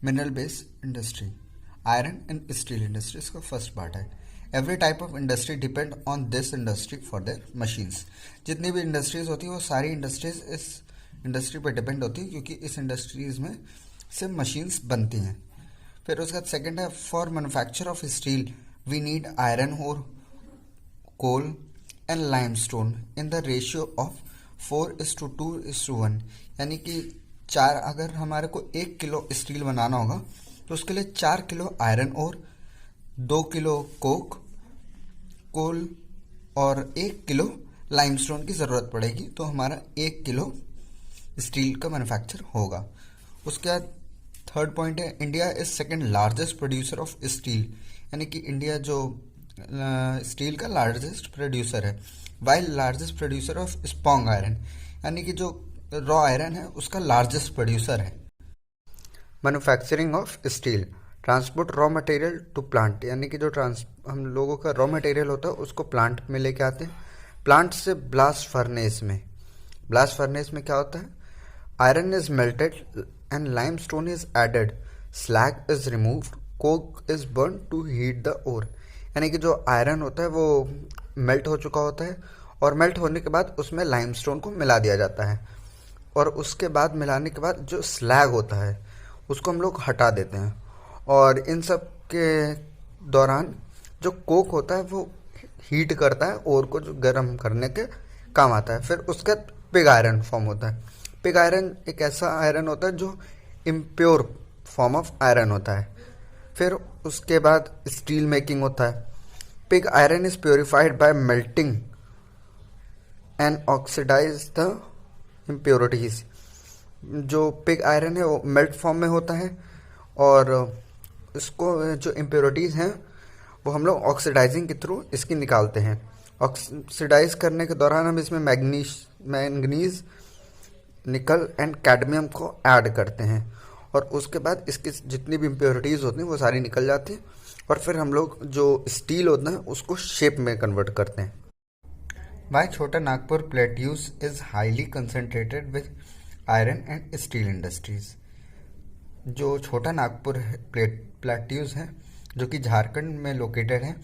Mineral based industry, iron and steel industry इसका first part है। Every type of industry depend on this industry for their machines. जितनी भी industries होती है वो सारी इंडस्ट्रीज इस इंडस्ट्री पर डिपेंड होती है, क्योंकि इस इंडस्ट्रीज में से मशीन्स बनती हैं। फिर उसका सेकंड है, for manufacture of steel we need iron और coal and limestone in the ratio of 4:2:1। यानी कि चार, अगर हमारे को 1 किलो स्टील बनाना होगा तो उसके लिए 4 किलो आयरन और 2 किलो कोल और 1 किलो लाइमस्टोन की ज़रूरत पड़ेगी, तो हमारा 1 किलो स्टील का मैन्युफैक्चर होगा। उसके बाद थर्ड पॉइंट है, India is second largest producer of steel. यानी कि इंडिया जो स्टील का लार्जेस्ट प्रोड्यूसर है, while largest producer of sponge iron, यानी कि जो रॉ आयरन है उसका लार्जेस्ट प्रोड्यूसर है। Manufacturing of steel, transport raw material to plant, यानी कि जो हम लोगों का रॉ मटेरियल होता है उसको प्लांट में लेके आते हैं, प्लांट से ब्लास्ट फर्नेस में। ब्लास्ट फर्नेस में क्या होता है, iron is melted and limestone is added, slag is removed, coke is burn to heat the ore. यानी कि जो आयरन होता है वो मेल्ट हो चुका होता है और मेल्ट होने के बाद उसमें लाइमस्टोन को मिला दिया जाता है, और उसके बाद मिलाने के बाद जो स्लैग होता है उसको हम लोग हटा देते हैं। और इन सब के दौरान जो कोक होता है वो हीट करता है और को जो गर्म करने के काम आता है। फिर उसके बाद पिग आयरन फॉर्म होता है। पिग आयरन एक ऐसा आयरन होता है जो इम्प्योर फॉर्म ऑफ आयरन होता है। फिर उसके बाद स्टील मेकिंग होता है। Pig iron is purified by melting and oxidise the impurities. जो पिग आयरन है वो मेल्ट फॉर्म में होता है और इसको जो इम्प्योरिटीज़ हैं वो हम लोग ऑक्सीडाइजिंग के थ्रू इसकी निकालते हैं। ऑक्सीडाइज करने के दौरान हम इसमें मैंगनीज, निकल एंड कैडमियम को ऐड करते हैं और उसके बाद इसकी जितनी भी इम्प्योरिटीज़ होती हैं वो सारी निकल जाती हैं और फिर हम लोग जो स्टील होता है उसको शेप में कन्वर्ट करते हैं। वाई छोटा Nagpur plateaus is highly concentrated with iron and steel industries. जो छोटा नागपुर प्लेट्यूज है जो कि झारखंड में लोकेटेड है,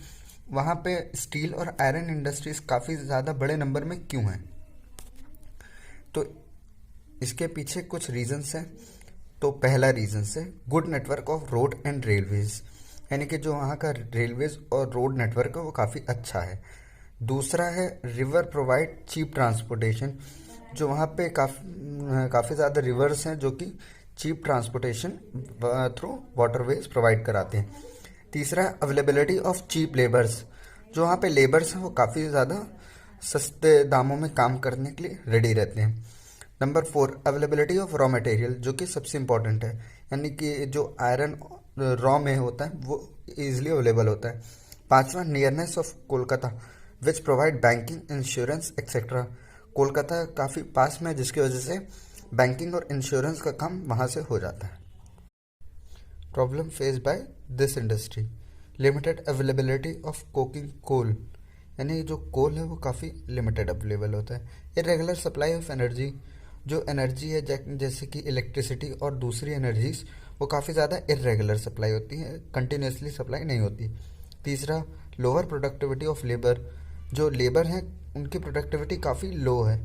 वहाँ पे स्टील और आयरन इंडस्ट्रीज काफ़ी ज़्यादा बड़े नंबर में क्यों हैं, तो इसके पीछे कुछ रीजंस हैं। तो पहला रीजन है good network of road and railways, यानी कि जो वहाँ का रेलवेज और रोड नेटवर्क है वो काफ़ी अच्छा है। दूसरा है रिवर प्रोवाइड चीप ट्रांसपोर्टेशन, जो वहाँ पे काफ़ी ज़्यादा रिवर्स हैं जो कि cheap transportation through waterways provide कराते हैं। तीसरा अवेलेबिलिटी ऑफ चीप लेबर्स, जो वहाँ पे लेबर्स हैं वो काफ़ी ज़्यादा सस्ते दामों में काम करने के लिए रेडी रहते हैं। Number 4 availability of raw material, जो कि सबसे इम्पॉर्टेंट है, यानी कि जो आयरन रॉ में होता है वो ईजिली अवेलेबल होता है। पांचवा nearness of Kolkata which provide banking, insurance etcetera. Kolkata काफ़ी पास में है जिसकी वजह से बैंकिंग और इंश्योरेंस का काम वहाँ से हो जाता है। Problem face by this industry, limited availability of coking coal, यानी जो कोल है वो काफ़ी लिमिटेड अवेलेबल होता है। इरेगुलर सप्लाई ऑफ एनर्जी, जो एनर्जी है जैसे कि इलेक्ट्रिसिटी और दूसरी एनर्जीज वो काफ़ी ज़्यादा इरेगुलर सप्लाई होती है, कंटिन्यूसली सप्लाई नहीं होती। तीसरा लोअर प्रोडक्टिविटी ऑफ लेबर, जो लेबर हैं उनकी प्रोडक्टिविटी काफ़ी लो है।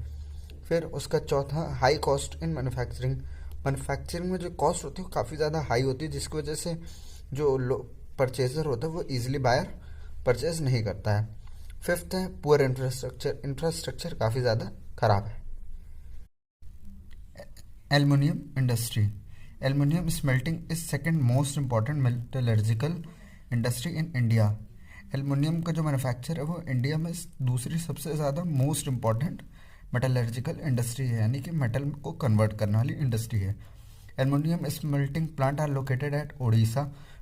फिर उसका चौथा high cost in manufacturing, manufacturing में जो कॉस्ट होती है वो काफ़ी ज़्यादा हाई होती है जिसकी वजह से जो परचेजर होता है वो ईजिली बायर परचेज नहीं करता है। फिफ्थ है पुअर इंफ्रास्ट्रक्चर, इंफ्रास्ट्रक्चर काफ़ी ज़्यादा खराब है। Aluminium industry, aluminium smelting is second most important metallurgical industry in India. Aluminium का जो मैन्युफैक्चर है वो इंडिया में दूसरी सबसे ज़्यादा मोस्ट इम्पॉर्टेंट मेटलर्जिकल इंडस्ट्री है, यानी कि मेटल को कन्वर्ट करने वाली इंडस्ट्री है। Aluminium smelting plant are located at Odisha,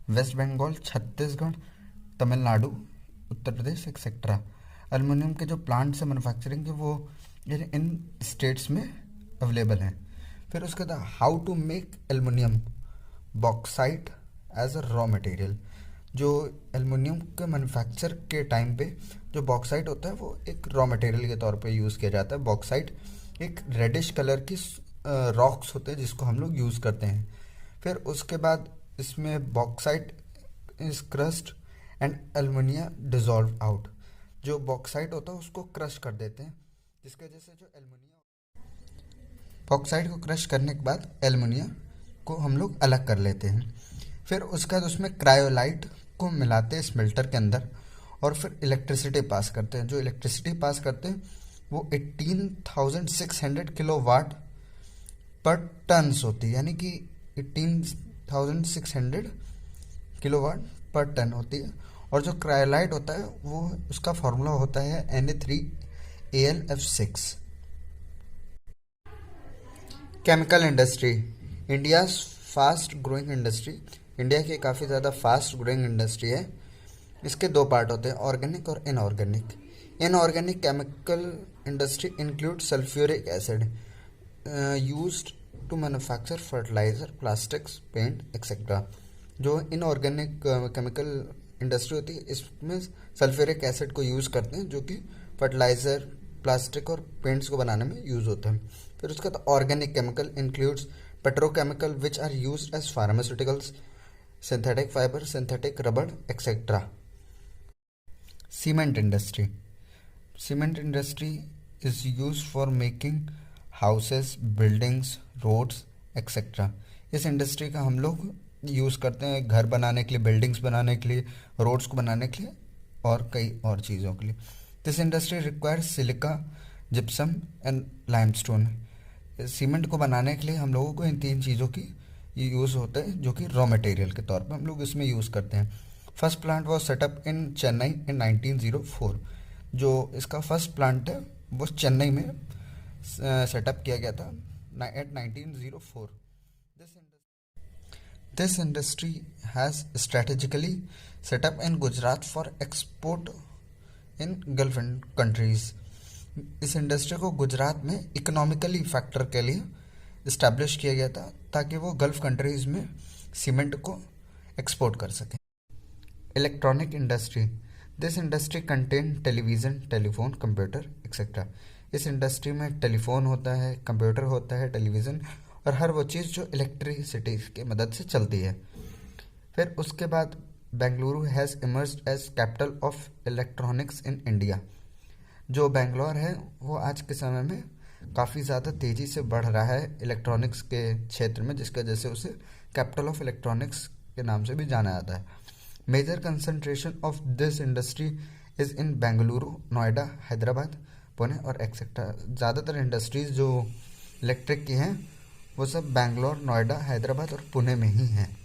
west Bengal, Chhattisgarh, Tamil Nadu, Uttar Pradesh etcetera. Aluminium के जो प्लांट्स है मैन्युफैक्चरिंग के वो इन स्टेट्स में अवेलेबल हैं। फिर उसके बाद how to make aluminium bauxite as a raw material, जो एल्युमिनियम के मैन्युफैक्चर के टाइम पे जो बॉक्साइट होता है वो एक रॉ मटेरियल के तौर पे यूज़ किया जाता है। बॉक्साइट एक रेडिश कलर की रॉक्स होते हैं जिसको हम लोग यूज़ करते हैं। फिर उसके बाद इसमें bauxite is crushed and alumina dissolve out. जो बॉक्साइट होता है उसको क्रश कर देते हैं, जिसकी वजह से जो एल्युमिनिया, बॉक्साइट को क्रश करने के बाद एल्युमिनिया को हम लोग अलग कर लेते हैं। फिर उसके बाद उसमें क्रायोलाइट को मिलाते हैं स्मेल्टर के अंदर और फिर इलेक्ट्रिसिटी पास करते हैं। जो इलेक्ट्रिसिटी पास करते हैं वो 18,600 किलोवाट पर टन्स होती है, यानी कि 18,600 किलोवाट पर टन होती है। और जो क्रायोलाइट होता है वो उसका फॉर्मूला होता है Na3AlF6। Chemical industry, India fast growing industry, India की काफ़ी ज़्यादा फास्ट ग्रोइंग इंडस्ट्री है। इसके दो पार्ट होते हैं, ऑर्गेनिक और inorganic. Inorganic chemical industry include sulphuric acid used to manufacture fertiliser, plastics, paint etcetera. जो इनऑर्गेनिक केमिकल इंडस्ट्री होती है इसमें सल्फ्यूरिक एसिड को यूज़ करते हैं, जो कि फर्टिलाइजर, प्लास्टिक और पेंट्स को बनाने में यूज़ होता है। फिर उसका तो organic chemical includes petrochemical which are used as pharmaceuticals, synthetic fibre, synthetic rubber etcetera. Cement industry, cement industry is used for making houses, buildings, roads etcetera. इस इंडस्ट्री का हम लोग यूज़ करते हैं घर बनाने के लिए, बिल्डिंग्स बनाने के लिए, रोड्स को बनाने के लिए और कई और चीज़ों के लिए। This industry requires silica, gypsum and limestone. Cement को बनाने के लिए हम लोगों को इन तीन चीज़ों की यूज़ होता है, जो कि रॉ मटेरियल के तौर पर हम लोग इसमें यूज़ करते हैं। फर्स्ट प्लांट वॉज सेटअप इन चेन्नई इन 1904। जो इसका फर्स्ट प्लांट है वो चेन्नई में सेटअप किया गया था at 1904। This industry has strategically setup in Gujarat for export in Gulf countries. इस इंडस्ट्री को गुजरात में इकोनॉमिकली फैक्टर के लिए इस्टेब्लिश किया गया था, ताकि वो गल्फ कंट्रीज़ में सीमेंट को एक्सपोर्ट कर सकें। Electronic industry, this industry contain television, telephone, computer etcetera. इस इंडस्ट्री में टेलीफोन होता है, कंप्यूटर होता है, टेलीविज़न और हर वो चीज़ जो इलेक्ट्रिसिटी की मदद से चलती है। फिर उसके बाद Bengaluru has emerged as capital of electronics in India. जो बेंगलोर है वो आज के समय में काफ़ी ज़्यादा तेज़ी से बढ़ रहा है इलेक्ट्रॉनिक्स के क्षेत्र में, जिसकी वजह से उसे कैपिटल ऑफ इलेक्ट्रॉनिक्स के नाम से भी जाना जाता है। Major concentration of this industry is in Bengaluru, Noida, Hyderabad, Pune और एक्सेट्रा। ज़्यादातर इंडस्ट्रीज़ जो इलेक्ट्रिक की हैं वो सब बेंगलोर, नोएडा, हैदराबाद और पुणे में ही हैं।